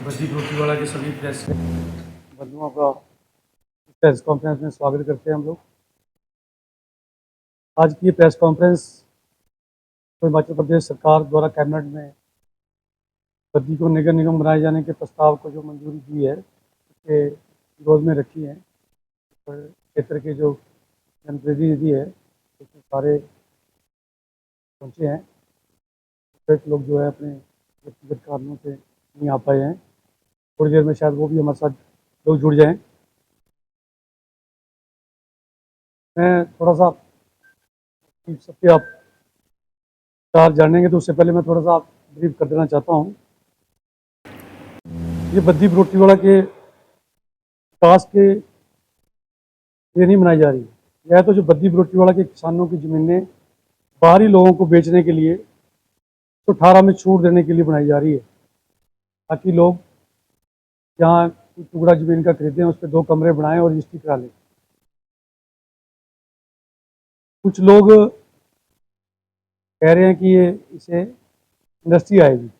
बद्दी रोटीवाला के सभी प्रेस बंधुओं का प्रेस कॉन्फ्रेंस में स्वागत करते हैं हम लोग। आज की ये प्रेस कॉन्फ्रेंस तो हिमाचल प्रदेश सरकार द्वारा कैबिनेट में बद्दी को नगर निगम बनाए जाने के प्रस्ताव को जो मंजूरी दी है उसके विरोध में रखी है। और क्षेत्र के जो जनप्रतिनिधि है उसमें सारे पहुँचे हैं। कुछ लोग जो है अपने व्यक्तिगत कारणों से नहीं आ पाए हैं। थोड़ी देर में शायद वो भी हमारे साथ लोग जुड़ जाएं। मैं थोड़ा सा सबके आप विचार जानेंगे तो उससे पहले मैं थोड़ा सा ब्रीफ कर देना चाहता हूँ। ये बद्दी रोटीवाला के विकास के लिए नहीं बनाई जा रही। यह तो जो बद्दी रोटीवाला के किसानों की ज़मीनें बाहरी लोगों को बेचने के लिए तो 18 में छूट देने के लिए बनाई जा रही है, ताकि लोग जहाँ टुकड़ा ज़मीन का खरीदें उस पर 2 कमरे बनाएं और रजिस्ट्री करा लें। कुछ लोग कह रहे हैं कि ये इसे इंडस्ट्री आएगी।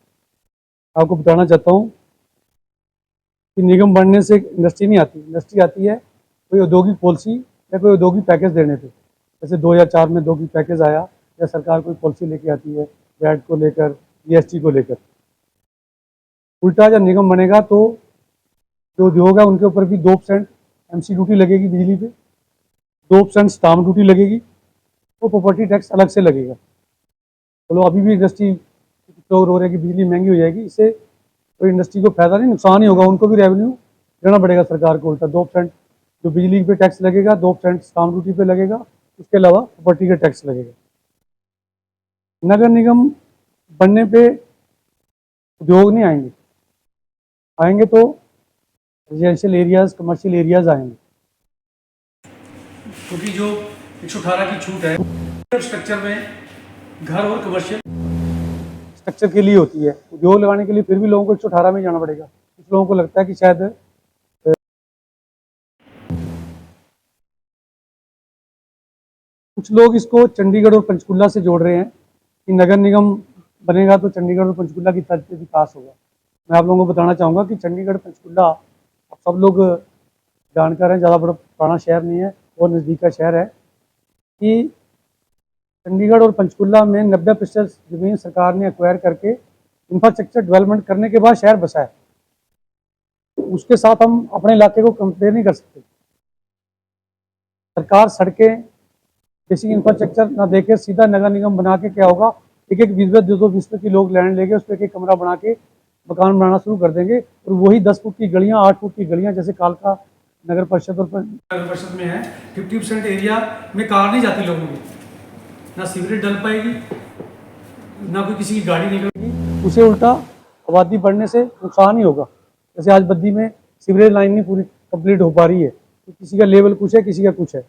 आपको बताना चाहता हूँ कि निगम बनने से इंडस्ट्री नहीं आती। इंडस्ट्री आती है कोई औद्योगिक पॉलिसी या कोई औद्योगिक पैकेज देने पे। जैसे 2004 में औद्योगिक पैकेज आया या सरकार कोई पॉलिसी लेके आती है वैट को लेकर, जीएसटी को लेकर। उल्टा जब निगम बनेगा तो जो उद्योग है उनके ऊपर भी 2% एमसी ड्यूटी लगेगी बिजली पे, 2% स्टाम्प ड्यूटी लगेगी, तो प्रॉपर्टी टैक्स अलग से लगेगा। चलो अभी भी इंडस्ट्री लोग रो रहे हैं कि बिजली महंगी हो जाएगी, इससे कोई इंडस्ट्री को फायदा नहीं, नुकसान ही होगा। उनको भी रेवेन्यू देना पड़ेगा सरकार को। उल्टा 2% जो बिजली पे टैक्स लगेगा, 2% स्टाम्प ड्यूटी पे लगेगा, उसके अलावा प्रॉपर्टी का टैक्स लगेगा। नगर निगम बनने पे उद्योग नहीं आएंगे, आएंगे तो रेजिडेंशियल एरियाज, कमर्शियल एरियाज आएंगे, क्योंकि जो 118 की छूट है स्ट्रक्चर में घर और कमर्शियल स्ट्रक्चर के लिए होती है। उद्योग लगाने के लिए फिर भी लोगों को 118 में जाना पड़ेगा। कुछ लोगों को लगता है कि शायद कुछ लोग इसको चंडीगढ़ और पंचकुला से जोड़ रहे हैं कि नगर निगम बनेगा तो चंडीगढ़ और पंचकुला की तर्ज पे विकास होगा। मैं आप लोगों को बताना चाहूँगा कि चंडीगढ़ पंचकुला आप सब लोग जानकार हैं, ज़्यादा बड़ा पुराना शहर नहीं है और नज़दीक का शहर है। कि चंडीगढ़ और पंचकुला में 90% ज़मीन सरकार ने एक्वायर करके इंफ्रास्ट्रक्चर डेवलपमेंट करने के बाद शहर बसा है। उसके साथ हम अपने इलाके को कंपेयर नहीं कर सकते। सरकार सड़कें, बेसिक इंफ्रास्ट्रक्चर ना देके सीधा नगर निगम बना के क्या होगा, एक 20 200 20 की लोग लैंड लेके उस पर एक कमरा बना के मकान बनाना शुरू कर देंगे। और वही 10 फुट की गलियां, 8 फुट की गलियां जैसे कालका नगर परिषद और नगर परिषद में है, 50% एरिया में कार नहीं जाती लोगों की, ना सीवरेज डल पाएगी, ना कोई किसी की गाड़ी निकलेगी। उसे उल्टा आबादी बढ़ने से नुकसान ही होगा। जैसे आज बद्दी में सीवरेज लाइन नहीं पूरी कंप्लीट हो पा रही है, तो किसी का लेवल कुछ है, किसी का कुछ है।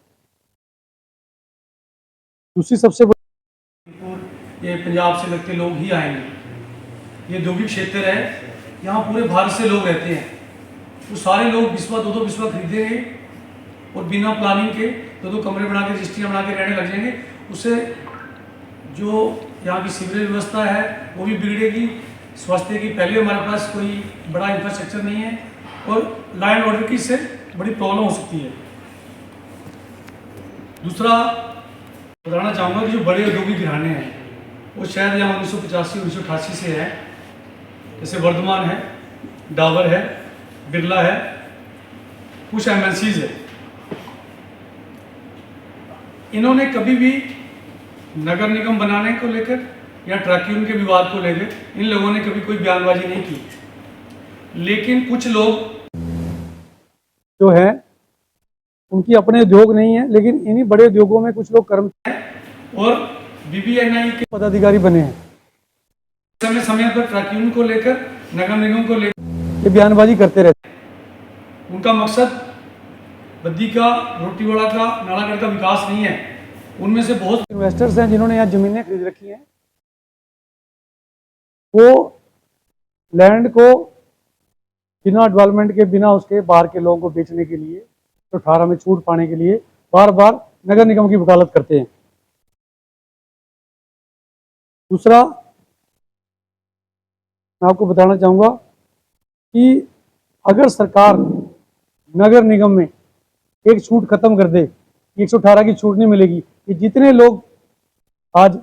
दूसरी सबसे बड़ी, ये पंजाब से लगते लोग ही आएंगे। ये औद्योगिक क्षेत्र है, यहाँ पूरे भारत से लोग रहते हैं। तो सारे लोग बिस्वा 2-2 बिस्वा खरीदेंगे और बिना प्लानिंग के 2-2 कमरे बना के, रजिस्ट्रियाँ बना के रहने लग जाएंगे। उससे जो यहाँ की सीवरेज व्यवस्था है वो भी बिगड़ेगी, स्वास्थ्य की पहले हमारे पास कोई बड़ा इंफ्रास्ट्रक्चर नहीं है और लॉ एंड ऑर्डर की इससे बड़ी प्रॉब्लम हो सकती है। दूसरा बताना चाहूँगा कि जो बड़े औद्योगिक घराने हैं वो शायद यहाँ 1985-1988 से है। जैसे वर्धमान है, डाबर है, बिरला है, कुछ एमएनसीज है। इन्होंने कभी भी नगर निगम बनाने को लेकर या ट्रैक्यून के विवाद को लेकर इन लोगों ने कभी कोई बयानबाजी नहीं की। लेकिन कुछ लोग जो है उनकी अपने उद्योग नहीं है, लेकिन इन्हीं बड़े उद्योगों में कुछ लोग कर्मचारी और बीबीएनआई के पदाधिकारी बने हैं। समय समय पर ट्रैक्यून को लेकर, नगर निगम को लेकर ये बयानबाजी करते रहते हैं। उनका मकसद बद्दी का, रोटीवाला का, नालागढ़ का विकास नहीं है। उनमें से बहुत इन्वेस्टर्स हैं जिन्होंने यहाँ जमीनें खरीद रखी हैं, वो लैंड को बिना डेवलपमेंट के, बिना उसके बाहर के लोगों को बेचने के लिए, तो 18 में छूट पाने के लिए बार बार नगर निगम की वकालत करते हैं। दूसरा मैं आपको बताना चाहूँगा कि अगर सरकार नगर निगम में एक छूट खत्म कर दे, 118 की छूट नहीं मिलेगी, कि जितने लोग आज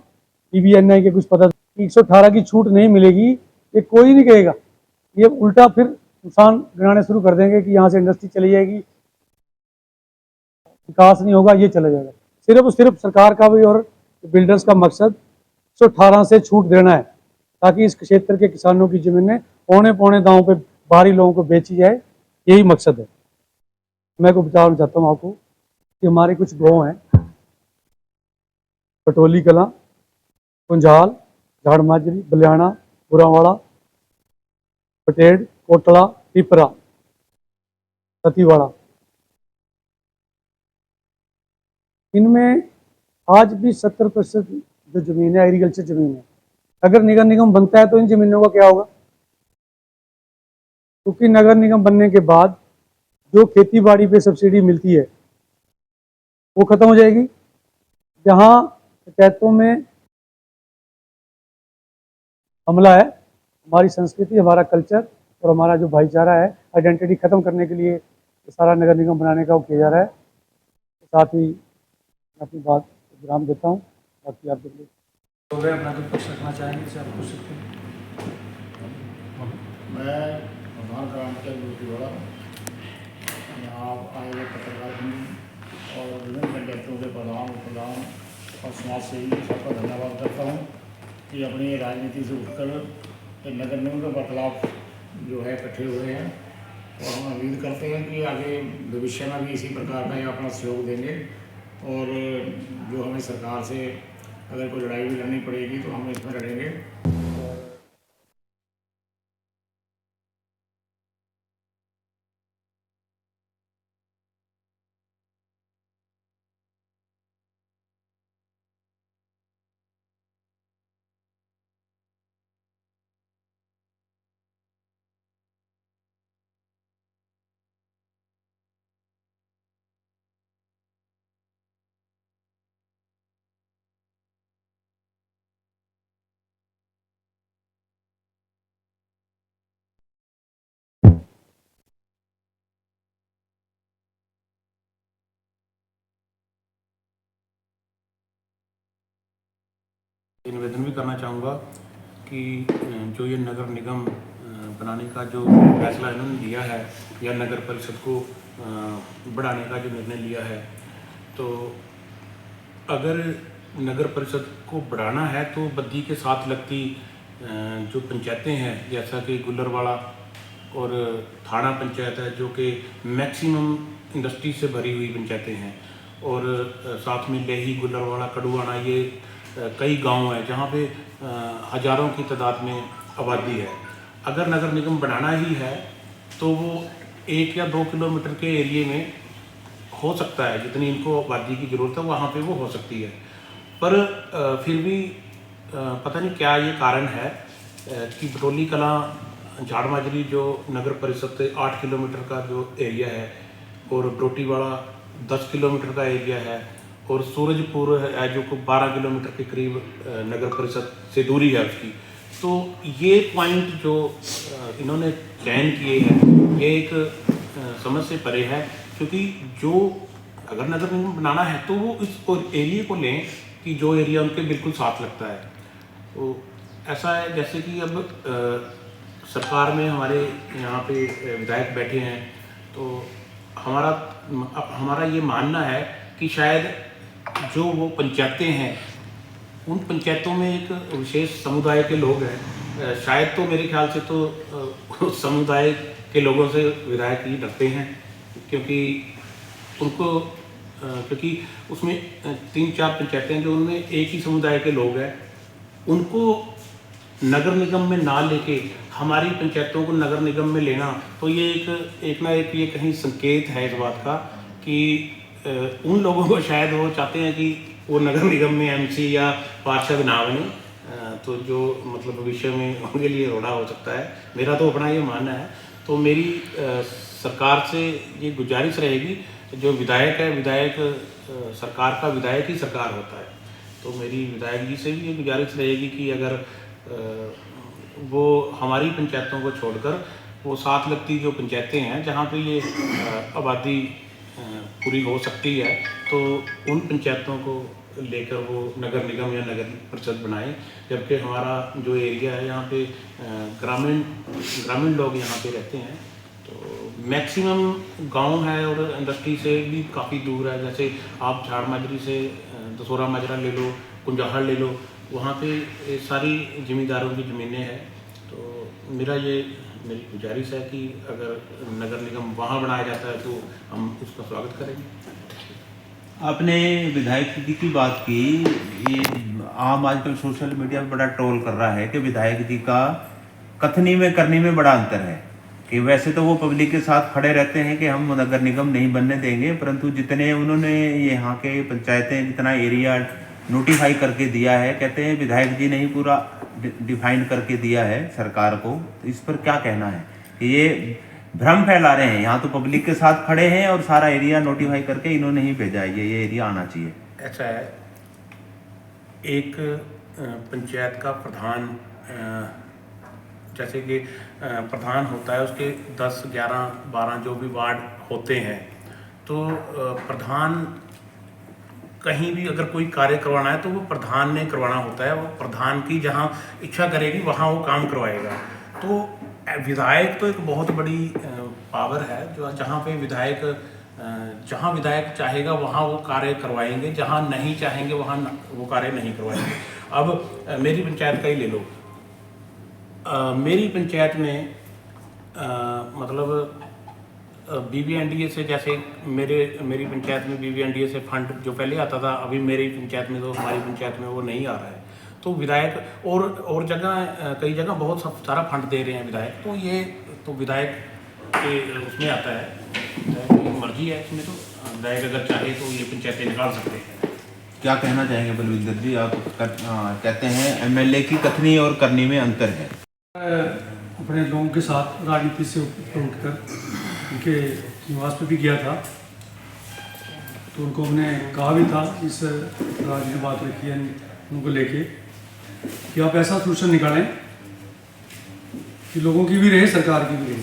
पीबीएनआई के कुछ पता 118 की छूट नहीं मिलेगी, ये कोई नहीं कहेगा, ये उल्टा फिर नुकसान गिनाने शुरू कर देंगे कि यहाँ से इंडस्ट्री चली जाएगी, विकास नहीं होगा, ये चला जाएगा। सिर्फ और सिर्फ सरकार का भी और बिल्डर्स का मकसद 118 से छूट देना है, ताकि इस क्षेत्र के किसानों की जमीनें पौने पौने दांव पे बाहरी लोगों को बेची जाए, यही मकसद है। मैं को बताना चाहता हूँ आपको कि हमारे कुछ गाँव हैं, पटोली कलां, कुंजाल, झाड़ माजरी, बलियाना, बुरावाड़ा, पटेड़, कोटला, पिपरा, सतीवाड़ा, इनमें आज भी 70% जो जमीन है एग्रीकल्चर जमीन है। अगर नगर निगम बनता है तो इन जमीनों का क्या होगा? क्योंकि नगर निगम बनने के बाद जो खेती बाड़ी पे सब्सिडी मिलती है वो खत्म हो जाएगी। जहाँ पंचायतों में हमला है, हमारी संस्कृति, हमारा कल्चर और हमारा जो भाईचारा है, आइडेंटिटी खत्म करने के लिए सारा नगर निगम बनाने का वो किया जा रहा है। साथ ही मैं अपनी बात विराम देता हूँ। बाकी आप देख हो गए, अपना कुछ प्रश्न रखना चाहेंगे से आप पूछ सकते हैं। मैं प्रधान ग्राम पंचायत वाला यहाँ आए हुए पत्रकार भी और विभिन्न पंचायतों के प्रधान उपप्रधान और समाज सेवी सबका धन्यवाद करता हूँ कि अपनी राजनीति से उठकर नगर निगम के बदलाव जो है इकट्ठे हुए हैं, और हम उम्मीद करते हैं कि आगे भविष्य में भी इसी प्रकार का ये अपना सहयोग देंगे, और जो हमें सरकार से अगर कोई लड़ाई भी लड़नी पड़ेगी तो हम इसमें लड़ेंगे। निवेदन भी करना चाहूँगा कि जो ये नगर निगम बनाने का जो फैसला इन्होंने लिया है या नगर परिषद को बढ़ाने का जो निर्णय लिया है, तो अगर नगर परिषद को बढ़ाना है तो बद्दी के साथ लगती जो पंचायतें हैं, जैसा कि गुल्लरवाड़ा और थाना पंचायत है, जो कि मैक्सिमम इंडस्ट्री से भरी हुई पंचायतें हैं, और साथ में लेही, गुल्लरवाड़ा, कड़ुआना, ये कई गांव हैं जहां पे हज़ारों की तादाद में आबादी है। अगर नगर निगम बनाना ही है तो वो 1 या 2 किलोमीटर के एरिए में हो सकता है, जितनी इनको आबादी की ज़रूरत है वहाँ पे वो हो सकती है। पर फिर भी पता नहीं क्या ये कारण है कि बटोली कलां, झाड़ माजरी जो नगर परिषद से 8 किलोमीटर का जो एरिया है, और बरोटीवाड़ा 10 किलोमीटर का एरिया है, और सूरजपुर है जो को 12 किलोमीटर के करीब नगर परिषद से दूरी है उसकी। तो ये पॉइंट जो इन्होंने चयन किए हैं ये एक समझ से परे है, क्योंकि जो अगर नगर निगम बनाना है तो वो इस एरिया को लें कि जो एरिया उनके बिल्कुल साथ लगता है। तो ऐसा है जैसे कि अब सरकार में हमारे यहाँ पे विधायक बैठे हैं, तो हमारा ये मानना है कि शायद जो वो पंचायतें हैं उन पंचायतों में एक विशेष समुदाय के लोग हैं, शायद तो मेरे ख्याल से तो उस समुदाय के लोगों से विधायक ही डरते हैं, क्योंकि उनको क्योंकि उसमें 3-4 पंचायतें जो उनमें एक ही समुदाय के लोग हैं, उनको नगर निगम में ना लेके हमारी पंचायतों को नगर निगम में लेना, तो ये एक ना एक ये कहीं संकेत है इस बात का कि उन लोगों को शायद वो चाहते हैं कि वो नगर निगम में एमसी या पार्षद ना बने, तो जो मतलब भविष्य में उनके लिए रोड़ा हो सकता है। मेरा तो अपना ये मानना है। तो मेरी सरकार से ये गुजारिश रहेगी, जो विधायक है, विधायक सरकार का विधायक ही सरकार होता है, तो मेरी विधायक जी से भी ये गुजारिश रहेगी कि अगर वो हमारी पंचायतों को छोड़कर वो साथ लगती जो पंचायतें हैं जहाँ पे ये आबादी पूरी हो सकती है, तो उन पंचायतों को लेकर वो नगर निगम या नगर परिषद बनाए। जबकि हमारा जो एरिया है यहाँ पे ग्रामीण ग्रामीण लोग यहाँ पे रहते हैं, तो मैक्सिमम गांव है और इंडस्ट्री से भी काफ़ी दूर है। जैसे आप झाड़ माजरी से दसोरा माजरा ले लो, कुंजाहर ले लो, वहाँ पे ये सारी ज़मींदारों की ज़मीनें हैं। तो मेरी गुजारिश है कि अगर नगर निगम वहाँ बनाया जाता है तो हम उसका स्वागत करेंगे। आपने विधायक जी की बात की, ये आम आजकल सोशल मीडिया पे बड़ा ट्रोल कर रहा है कि विधायक जी का कथनी में करनी में बड़ा अंतर है। कि वैसे तो वो पब्लिक के साथ खड़े रहते हैं कि हम नगर निगम नहीं बनने देंगे, परंतु जितने उन्होंने यहाँ के पंचायतें जितना एरिया नोटिफाई करके दिया है, कहते हैं विधायक जी ने ही पूरा डिफाइन करके दिया है सरकार को। तो इस पर क्या कहना है कि ये भ्रम फैला रहे हैं? यहाँ तो पब्लिक के साथ खड़े हैं और सारा एरिया नोटिफाई करके इन्होंने ही भेजा है, ये एरिया आना चाहिए। ऐसा है, एक पंचायत का प्रधान, जैसे कि प्रधान होता है, उसके 10, 11, 12 जो भी वार्ड होते हैं, तो प्रधान कहीं भी अगर कोई कार्य करवाना है तो वो प्रधान ने करवाना होता है। वो प्रधान की जहाँ इच्छा करेगी वहाँ वो काम करवाएगा। तो विधायक तो एक बहुत बड़ी पावर है, जो जहाँ पे जहाँ विधायक चाहेगा वहाँ वो कार्य करवाएंगे, जहाँ नहीं चाहेंगे वहाँ वो कार्य नहीं करवाएंगे। अब मेरी पंचायत का ही ले लो। मेरी पंचायत में मतलब BBNDA से, जैसे मेरी पंचायत में BBNDA से फंड जो पहले आता था, अभी मेरी पंचायत में तो हमारी पंचायत में वो नहीं आ रहा है। तो विधायक और जगह कई जगह बहुत सारा फंड दे रहे हैं विधायक। तो ये तो विधायक के उसमें आता है, तो मर्जी है इसमें। तो विधायक अगर चाहे तो ये पंचायतें निकाल सकते हैं। क्या कहना चाहेंगे बलविंदर जी? आप कहते हैं MLA की कथनी और करनी में अंतर है। अपने लोगों के साथ राजनीति से ऊपर उठकर उनके निवास पे भी गया था, तो उनको हमने कहा भी था, इस राजनीतिक बात रखी है उनको लेके कि आप ऐसा सोल्यूशन निकालें कि लोगों की भी रहे, सरकार की भी रहे।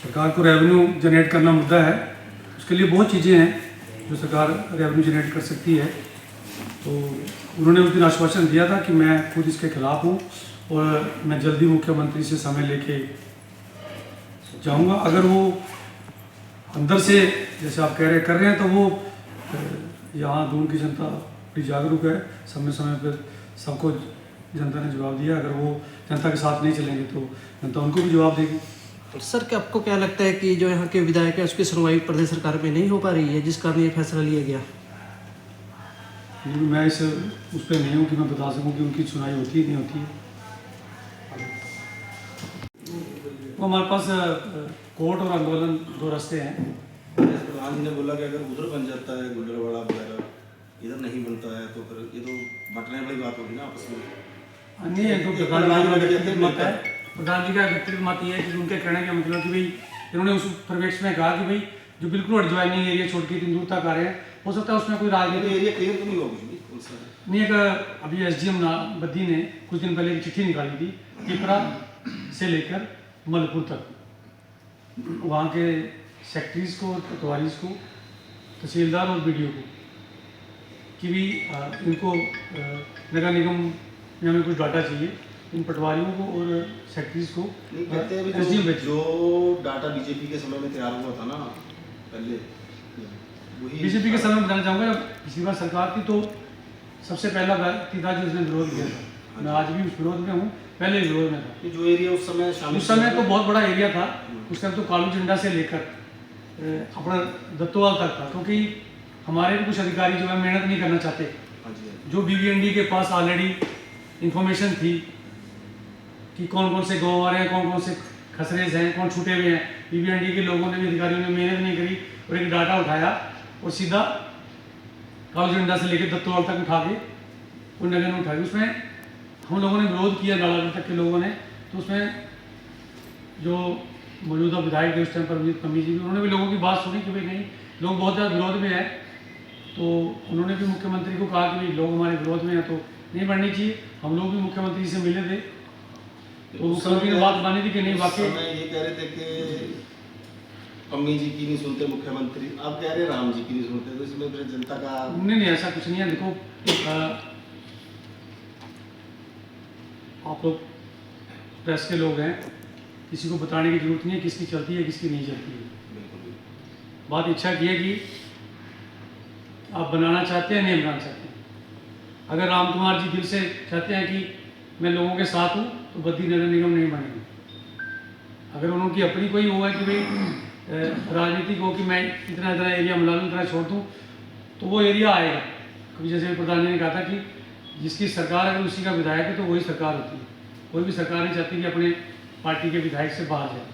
सरकार को रेवेन्यू जनरेट करना मुद्दा है, उसके लिए बहुत चीज़ें हैं जो सरकार रेवेन्यू जनरेट कर सकती है। तो उन्होंने उस दिन आश्वासन दिया था कि मैं खुद इसके खिलाफ हूँ और मैं जल्दी मुख्यमंत्री से समय लेके जाऊंगा। अगर वो अंदर से जैसे आप कर रहे हैं, तो वो यहाँ दून की जनता बड़ी जागरूक है, समय समय पर सबको जनता ने जवाब दिया। अगर वो जनता के साथ नहीं चलेंगे तो जनता उनको भी जवाब देगी। सर, क्या आपको क्या लगता है कि जो यहाँ के विधायक है उसकी सुनवाई प्रदेश सरकार में नहीं हो पा रही है, जिस कारण ये फैसला लिया गया? मैं उस पर नहीं हूँ कि मैं बता सकूँ कि उनकी सुनवाई होती है नहीं होती है। तो हमारे पास कोर्ट और आंदोलन दो रास्ते हैं। प्रधान जी ने बोला कि अगर उधर बन जाता है गुजरवाड़ा वगैरह, इधर नहीं बनता है, तो फिर ये तो बंटने वाली बात होगी ना आपस में। नहीं है, तो प्रधान जी का व्यक्तिगत मत है। प्रधान जी का व्यक्तिगत मत ये है कि उनके कहने का मतलब कि भाई इन्होंने उस परिवेश में कहा कि भाई जो बिल्कुल एडजॉइनिंग एरिया छोड़ के इतनी दूर तक आ रहे हैं, हो सकता है उसमें कोई राजनीति एरिया क्लियर तो नहीं होगी नहीं। एक अभी SDM बद्दी ने कुछ दिन पहले एक चिट्ठी निकाली थी पिपरा से लेकर मलपुर तक, वहाँ के सेक्रेटरीज को, पटवारीज को, तहसीलदार और BDO को कि भी इनको नगर निगम में हमें कुछ डाटा चाहिए, इन पटवारियों को और सेक्रेटरीज को। कहते हैं जो डाटा बीजेपी के समय में तैयार हुआ था ना पहले, बीजेपी के समय में बताना चाहूँगा, पिछली बार सरकार थी तो सबसे पहला व्यक्ति था जिसने विरोध किया था। मैं आज भी उस विरोध में हूँ, पहले विरोध में था। जो एरिया उस समय तो बहुत बड़ा एरिया था, उस टाइम तो कालू झंडा से लेकर अपना दत्तोवाल तक था, क्योंकि हमारे भी कुछ अधिकारी जो है मेहनत नहीं करना चाहते। जो BBND के पास ऑलरेडी इंफॉर्मेशन थी कि कौन कौन से गाँव आ रहे हैं, कौन कौन से खसरेज हैं, कौन छूटे हुए हैं, BBND के लोगों ने भी, अधिकारियों ने मेहनत नहीं करी और एक डाटा उठाया और सीधा कालू झंडा से लेकर दत्तोवाल तक उठा के उन नगर में उठाई। उसमें हम लोगों ने विरोध किया, नालागढ़ तक के लोगों ने। तो उसमें जो मौजूदा विधायक थे उस टाइम परमजीत पम्मी जी भी, उन्होंने भी लोगों की बात सुनी कि भाई नहीं, लोग बहुत ज़्यादा विरोध में है। तो उन्होंने भी मुख्यमंत्री को कहा कि भाई लोग हमारे विरोध में हैं तो नहीं बढ़नी चाहिए। हम लोग भी मुख्यमंत्री से मिले थे, तो मुख्यमंत्री ने बात मानी थी कि नहीं वाकई मैं ये कह रहे थे कि अम्मी जी की नहीं सुनते मुख्यमंत्री, आप कह रहे राम जी की नहीं सुनते, तो इसमें फिर जनता का नहीं ऐसा कुछ नहीं है। देखो आप लोग प्रेस के लोग हैं, किसी को बताने की जरूरत नहीं है किसकी चलती है किसकी नहीं चलती है। बिल्कुल बात इच्छा की है कि आप बनाना चाहते हैं नहीं बनाना चाहते हैं। अगर राम कुमार जी दिल से चाहते हैं कि मैं लोगों के साथ हूँ तो बद्दी नगर निगम नहीं बनेगी। अगर उनकी अपनी कोई वो है कि भाई राजनीतिक हो कि मैं इतना इतना एरिया मिला लूँ इतना छोड़ दूँ, तो वो एरिया आएगा। कभी जैसे प्रधान जी ने कहा था कि जिसकी सरकार अगर उसी का विधायक है तो वही सरकार होती है। कोई भी सरकार नहीं चाहती कि अपने पार्टी के विधायक से बाहर जाए।